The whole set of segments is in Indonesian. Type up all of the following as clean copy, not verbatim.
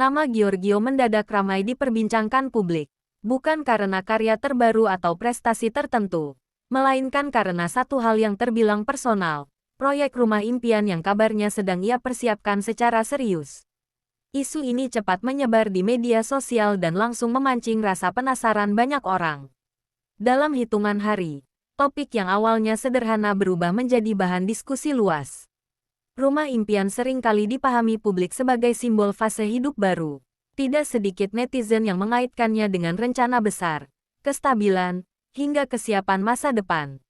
Nama Giorgio mendadak ramai diperbincangkan publik. Bukan karena karya terbaru atau prestasi tertentu, melainkan karena satu hal yang terbilang personal, proyek rumah impian yang kabarnya sedang ia persiapkan secara serius. Isu ini cepat menyebar di media sosial dan langsung memancing rasa penasaran banyak orang. Dalam hitungan hari, topik yang awalnya sederhana berubah menjadi bahan diskusi luas. Rumah impian sering kali dipahami publik sebagai simbol fase hidup baru. Tidak sedikit netizen yang mengaitkannya dengan rencana besar, kestabilan, hingga kesiapan masa depan.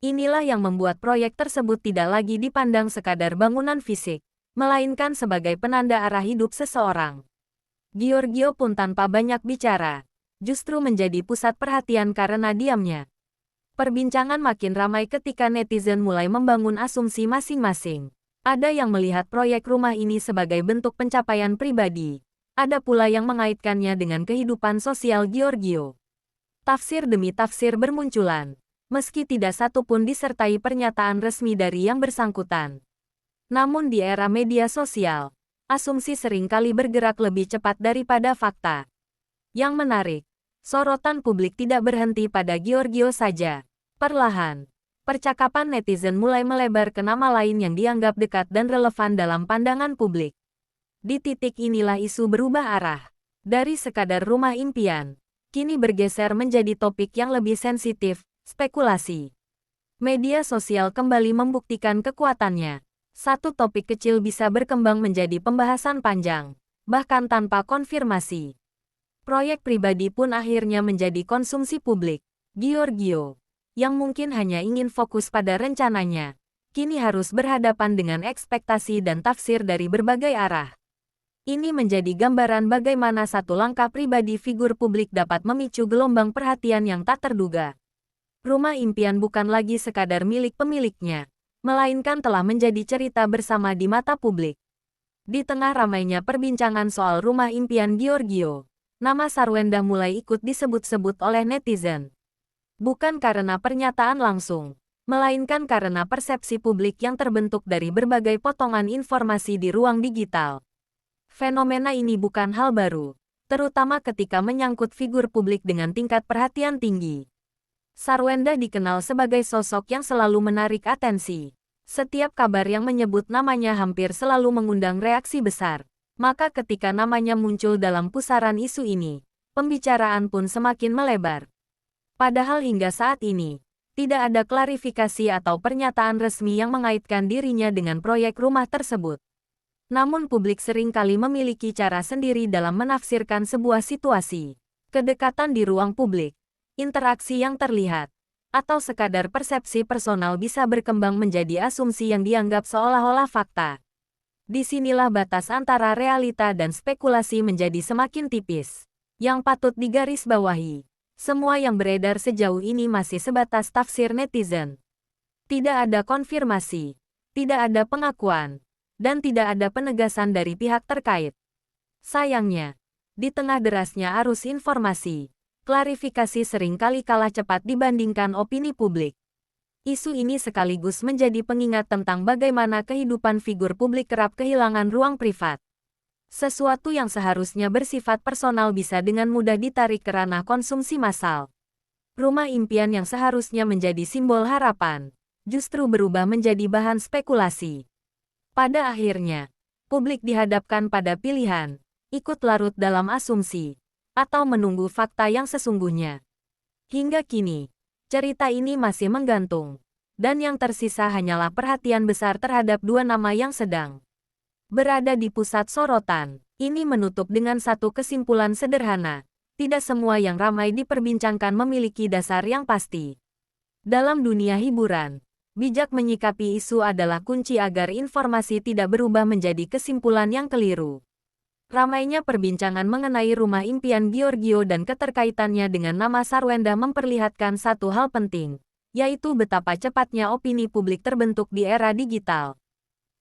Inilah yang membuat proyek tersebut tidak lagi dipandang sekadar bangunan fisik, melainkan sebagai penanda arah hidup seseorang. Giorgio pun tanpa banyak bicara, justru menjadi pusat perhatian karena diamnya. Perbincangan makin ramai ketika netizen mulai membangun asumsi masing-masing. Ada yang melihat proyek rumah ini sebagai bentuk pencapaian pribadi. Ada pula yang mengaitkannya dengan kehidupan sosial Giorgio. Tafsir demi tafsir bermunculan, meski tidak satu pun disertai pernyataan resmi dari yang bersangkutan. Namun di era media sosial, asumsi seringkali bergerak lebih cepat daripada fakta. Yang menarik, sorotan publik tidak berhenti pada Giorgio saja. Perlahan, percakapan netizen mulai melebar ke nama lain yang dianggap dekat dan relevan dalam pandangan publik. Di titik inilah isu berubah arah. Dari sekadar rumah impian, kini bergeser menjadi topik yang lebih sensitif, spekulasi. Media sosial kembali membuktikan kekuatannya. Satu topik kecil bisa berkembang menjadi pembahasan panjang, bahkan tanpa konfirmasi. Proyek pribadi pun akhirnya menjadi konsumsi publik. Giorgio, yang mungkin hanya ingin fokus pada rencananya, kini harus berhadapan dengan ekspektasi dan tafsir dari berbagai arah. Ini menjadi gambaran bagaimana satu langkah pribadi figur publik dapat memicu gelombang perhatian yang tak terduga. Rumah impian bukan lagi sekadar milik pemiliknya, melainkan telah menjadi cerita bersama di mata publik. Di tengah ramainya perbincangan soal rumah impian Giorgio, nama Sarwenda mulai ikut disebut-sebut oleh netizen. Bukan karena pernyataan langsung, melainkan karena persepsi publik yang terbentuk dari berbagai potongan informasi di ruang digital. Fenomena ini bukan hal baru, terutama ketika menyangkut figur publik dengan tingkat perhatian tinggi. Sarwenda dikenal sebagai sosok yang selalu menarik atensi. Setiap kabar yang menyebut namanya hampir selalu mengundang reaksi besar. Maka ketika namanya muncul dalam pusaran isu ini, pembicaraan pun semakin melebar. Padahal hingga saat ini, tidak ada klarifikasi atau pernyataan resmi yang mengaitkan dirinya dengan proyek rumah tersebut. Namun publik seringkali memiliki cara sendiri dalam menafsirkan sebuah situasi. Kedekatan di ruang publik, interaksi yang terlihat, atau sekadar persepsi personal bisa berkembang menjadi asumsi yang dianggap seolah-olah fakta. Disinilah batas antara realita dan spekulasi menjadi semakin tipis. Yang patut digarisbawahi, semua yang beredar sejauh ini masih sebatas tafsir netizen. Tidak ada konfirmasi, tidak ada pengakuan, dan tidak ada penegasan dari pihak terkait. Sayangnya, di tengah derasnya arus informasi, klarifikasi seringkali kalah cepat dibandingkan opini publik. Isu ini sekaligus menjadi pengingat tentang bagaimana kehidupan figur publik kerap kehilangan ruang privat. Sesuatu yang seharusnya bersifat personal bisa dengan mudah ditarik ke ranah konsumsi massal. Rumah impian yang seharusnya menjadi simbol harapan, justru berubah menjadi bahan spekulasi. Pada akhirnya, publik dihadapkan pada pilihan, ikut larut dalam asumsi, atau menunggu fakta yang sesungguhnya. Hingga kini, cerita ini masih menggantung, dan yang tersisa hanyalah perhatian besar terhadap dua nama yang sedang berada di pusat sorotan. Ini menutup dengan satu kesimpulan sederhana. Tidak semua yang ramai diperbincangkan memiliki dasar yang pasti. Dalam dunia hiburan, bijak menyikapi isu adalah kunci agar informasi tidak berubah menjadi kesimpulan yang keliru. Ramainya perbincangan mengenai rumah impian Giorgio dan keterkaitannya dengan nama Sarwenda memperlihatkan satu hal penting, yaitu betapa cepatnya opini publik terbentuk di era digital.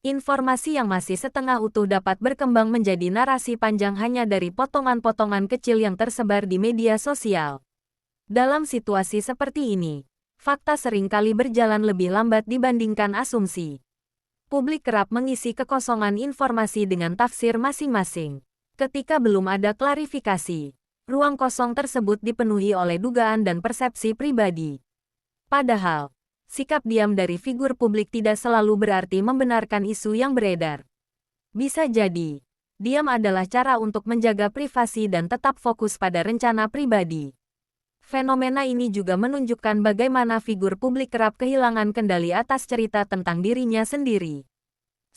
Informasi yang masih setengah utuh dapat berkembang menjadi narasi panjang hanya dari potongan-potongan kecil yang tersebar di media sosial. Dalam situasi seperti ini, fakta seringkali berjalan lebih lambat dibandingkan asumsi. Publik kerap mengisi kekosongan informasi dengan tafsir masing-masing. Ketika belum ada klarifikasi, ruang kosong tersebut dipenuhi oleh dugaan dan persepsi pribadi. Padahal, sikap diam dari figur publik tidak selalu berarti membenarkan isu yang beredar. Bisa jadi, diam adalah cara untuk menjaga privasi dan tetap fokus pada rencana pribadi. Fenomena ini juga menunjukkan bagaimana figur publik kerap kehilangan kendali atas cerita tentang dirinya sendiri.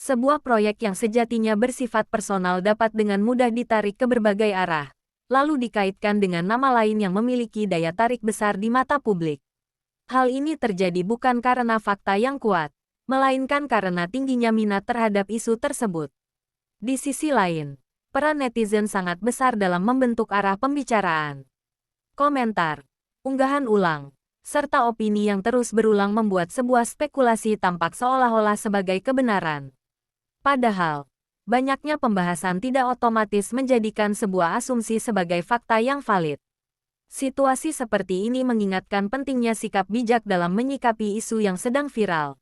Sebuah proyek yang sejatinya bersifat personal dapat dengan mudah ditarik ke berbagai arah, lalu dikaitkan dengan nama lain yang memiliki daya tarik besar di mata publik. Hal ini terjadi bukan karena fakta yang kuat, melainkan karena tingginya minat terhadap isu tersebut. Di sisi lain, peran netizen sangat besar dalam membentuk arah pembicaraan. Komentar, unggahan ulang, serta opini yang terus berulang membuat sebuah spekulasi tampak seolah-olah sebagai kebenaran. Padahal, banyaknya pembahasan tidak otomatis menjadikan sebuah asumsi sebagai fakta yang valid. Situasi seperti ini mengingatkan pentingnya sikap bijak dalam menyikapi isu yang sedang viral.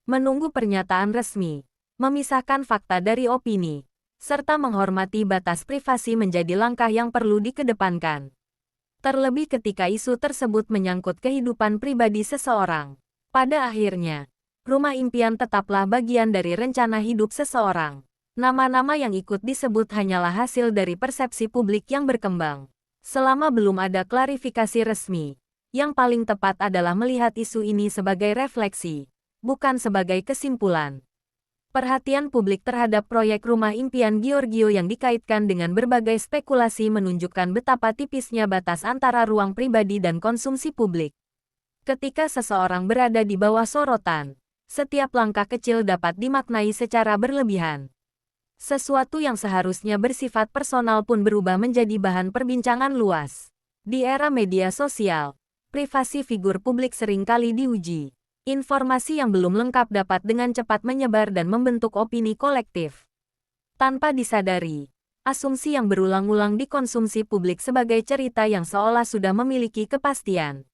Menunggu pernyataan resmi, memisahkan fakta dari opini, serta menghormati batas privasi menjadi langkah yang perlu dikedepankan. Terlebih ketika isu tersebut menyangkut kehidupan pribadi seseorang. Pada akhirnya, rumah impian tetaplah bagian dari rencana hidup seseorang. Nama-nama yang ikut disebut hanyalah hasil dari persepsi publik yang berkembang. Selama belum ada klarifikasi resmi, yang paling tepat adalah melihat isu ini sebagai refleksi, bukan sebagai kesimpulan. Perhatian publik terhadap proyek rumah impian Giorgio yang dikaitkan dengan berbagai spekulasi menunjukkan betapa tipisnya batas antara ruang pribadi dan konsumsi publik. Ketika seseorang berada di bawah sorotan, setiap langkah kecil dapat dimaknai secara berlebihan. Sesuatu yang seharusnya bersifat personal pun berubah menjadi bahan perbincangan luas. Di era media sosial, privasi figur publik seringkali diuji. Informasi yang belum lengkap dapat dengan cepat menyebar dan membentuk opini kolektif. Tanpa disadari, asumsi yang berulang-ulang dikonsumsi publik sebagai cerita yang seolah sudah memiliki kepastian.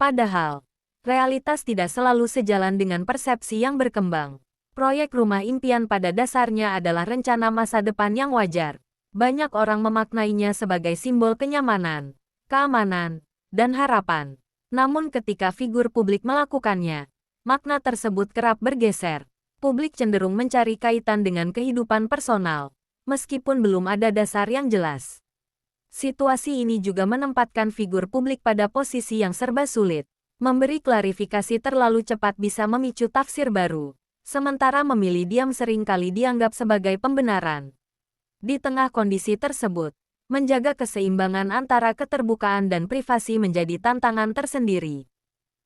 Padahal, realitas tidak selalu sejalan dengan persepsi yang berkembang. Proyek rumah impian pada dasarnya adalah rencana masa depan yang wajar. Banyak orang memaknainya sebagai simbol kenyamanan, keamanan, dan harapan. Namun ketika figur publik melakukannya, makna tersebut kerap bergeser. Publik cenderung mencari kaitan dengan kehidupan personal, meskipun belum ada dasar yang jelas. Situasi ini juga menempatkan figur publik pada posisi yang serba sulit. Memberi klarifikasi terlalu cepat bisa memicu tafsir baru. Sementara memilih diam seringkali dianggap sebagai pembenaran. Di tengah kondisi tersebut, menjaga keseimbangan antara keterbukaan dan privasi menjadi tantangan tersendiri.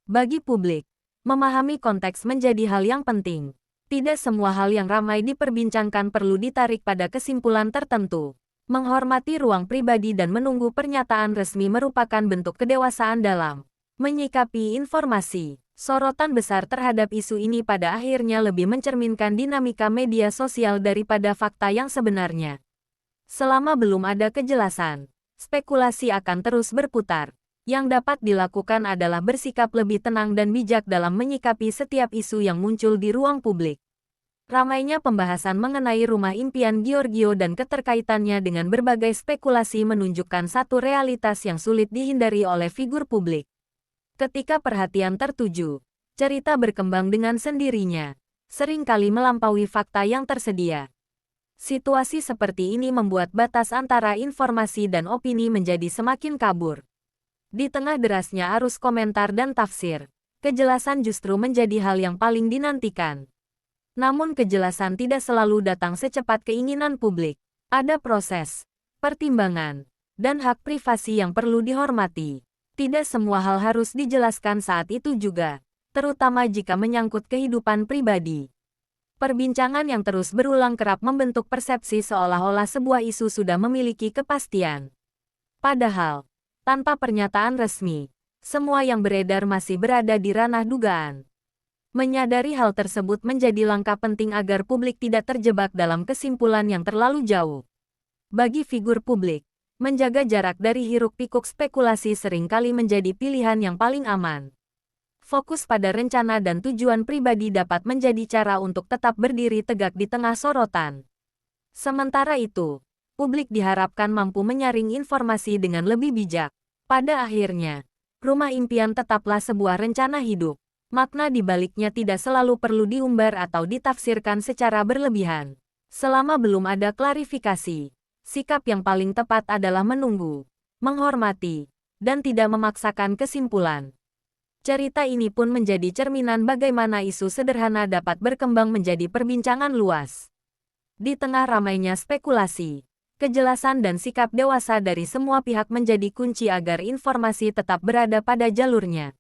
Bagi publik, memahami konteks menjadi hal yang penting. Tidak semua hal yang ramai diperbincangkan perlu ditarik pada kesimpulan tertentu. Menghormati ruang pribadi dan menunggu pernyataan resmi merupakan bentuk kedewasaan dalam menyikapi informasi. Sorotan besar terhadap isu ini pada akhirnya lebih mencerminkan dinamika media sosial daripada fakta yang sebenarnya. Selama belum ada kejelasan, spekulasi akan terus berputar. Yang dapat dilakukan adalah bersikap lebih tenang dan bijak dalam menyikapi setiap isu yang muncul di ruang publik. Ramainya pembahasan mengenai rumah impian Giorgio dan keterkaitannya dengan berbagai spekulasi menunjukkan satu realitas yang sulit dihindari oleh figur publik. Ketika perhatian tertuju, cerita berkembang dengan sendirinya, seringkali melampaui fakta yang tersedia. Situasi seperti ini membuat batas antara informasi dan opini menjadi semakin kabur. Di tengah derasnya arus komentar dan tafsir, kejelasan justru menjadi hal yang paling dinantikan. Namun kejelasan tidak selalu datang secepat keinginan publik. Ada proses, pertimbangan, dan hak privasi yang perlu dihormati. Tidak semua hal harus dijelaskan saat itu juga, terutama jika menyangkut kehidupan pribadi. Perbincangan yang terus berulang kerap membentuk persepsi seolah-olah sebuah isu sudah memiliki kepastian. Padahal, tanpa pernyataan resmi, semua yang beredar masih berada di ranah dugaan. Menyadari hal tersebut menjadi langkah penting agar publik tidak terjebak dalam kesimpulan yang terlalu jauh. Bagi figur publik, menjaga jarak dari hiruk-pikuk spekulasi seringkali menjadi pilihan yang paling aman. Fokus pada rencana dan tujuan pribadi dapat menjadi cara untuk tetap berdiri tegak di tengah sorotan. Sementara itu, publik diharapkan mampu menyaring informasi dengan lebih bijak. Pada akhirnya, rumah impian tetaplah sebuah rencana hidup. Makna di baliknya tidak selalu perlu diumbar atau ditafsirkan secara berlebihan. Selama belum ada klarifikasi, sikap yang paling tepat adalah menunggu, menghormati, dan tidak memaksakan kesimpulan. Cerita ini pun menjadi cerminan bagaimana isu sederhana dapat berkembang menjadi perbincangan luas. Di tengah ramainya spekulasi, kejelasan dan sikap dewasa dari semua pihak menjadi kunci agar informasi tetap berada pada jalurnya.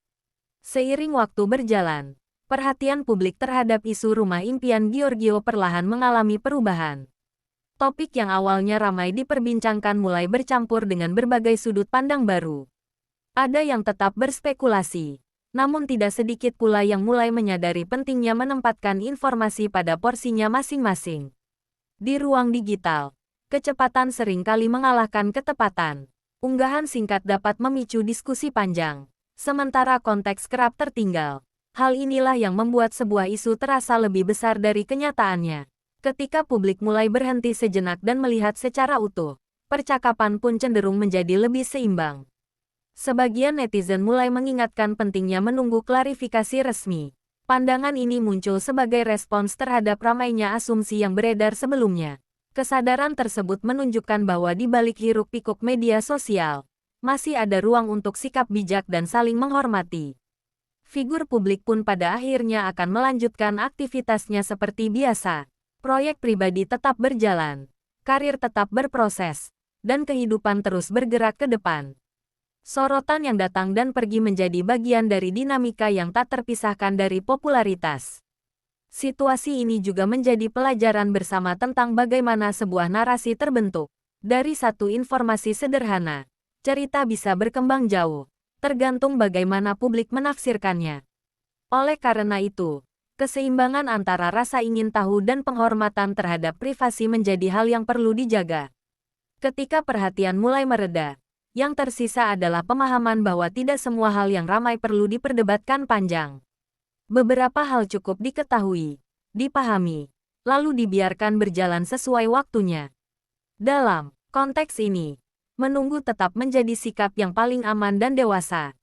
Seiring waktu berjalan, perhatian publik terhadap isu rumah impian Giorgio perlahan mengalami perubahan. Topik yang awalnya ramai diperbincangkan mulai bercampur dengan berbagai sudut pandang baru. Ada yang tetap berspekulasi, namun tidak sedikit pula yang mulai menyadari pentingnya menempatkan informasi pada porsinya masing-masing. Di ruang digital, kecepatan seringkali mengalahkan ketepatan. Unggahan singkat dapat memicu diskusi panjang, sementara konteks kerap tertinggal. Hal inilah yang membuat sebuah isu terasa lebih besar dari kenyataannya. Ketika publik mulai berhenti sejenak dan melihat secara utuh, percakapan pun cenderung menjadi lebih seimbang. Sebagian netizen mulai mengingatkan pentingnya menunggu klarifikasi resmi. Pandangan ini muncul sebagai respons terhadap ramainya asumsi yang beredar sebelumnya. Kesadaran tersebut menunjukkan bahwa di balik hiruk-pikuk media sosial, masih ada ruang untuk sikap bijak dan saling menghormati. Figur publik pun pada akhirnya akan melanjutkan aktivitasnya seperti biasa. Proyek pribadi tetap berjalan, karir tetap berproses, dan kehidupan terus bergerak ke depan. Sorotan yang datang dan pergi menjadi bagian dari dinamika yang tak terpisahkan dari popularitas. Situasi ini juga menjadi pelajaran bersama tentang bagaimana sebuah narasi terbentuk. Dari satu informasi sederhana, cerita bisa berkembang jauh, tergantung bagaimana publik menafsirkannya. Oleh karena itu, keseimbangan antara rasa ingin tahu dan penghormatan terhadap privasi menjadi hal yang perlu dijaga. Ketika perhatian mulai mereda, yang tersisa adalah pemahaman bahwa tidak semua hal yang ramai perlu diperdebatkan panjang. Beberapa hal cukup diketahui, dipahami, lalu dibiarkan berjalan sesuai waktunya. Dalam konteks ini, menunggu tetap menjadi sikap yang paling aman dan dewasa.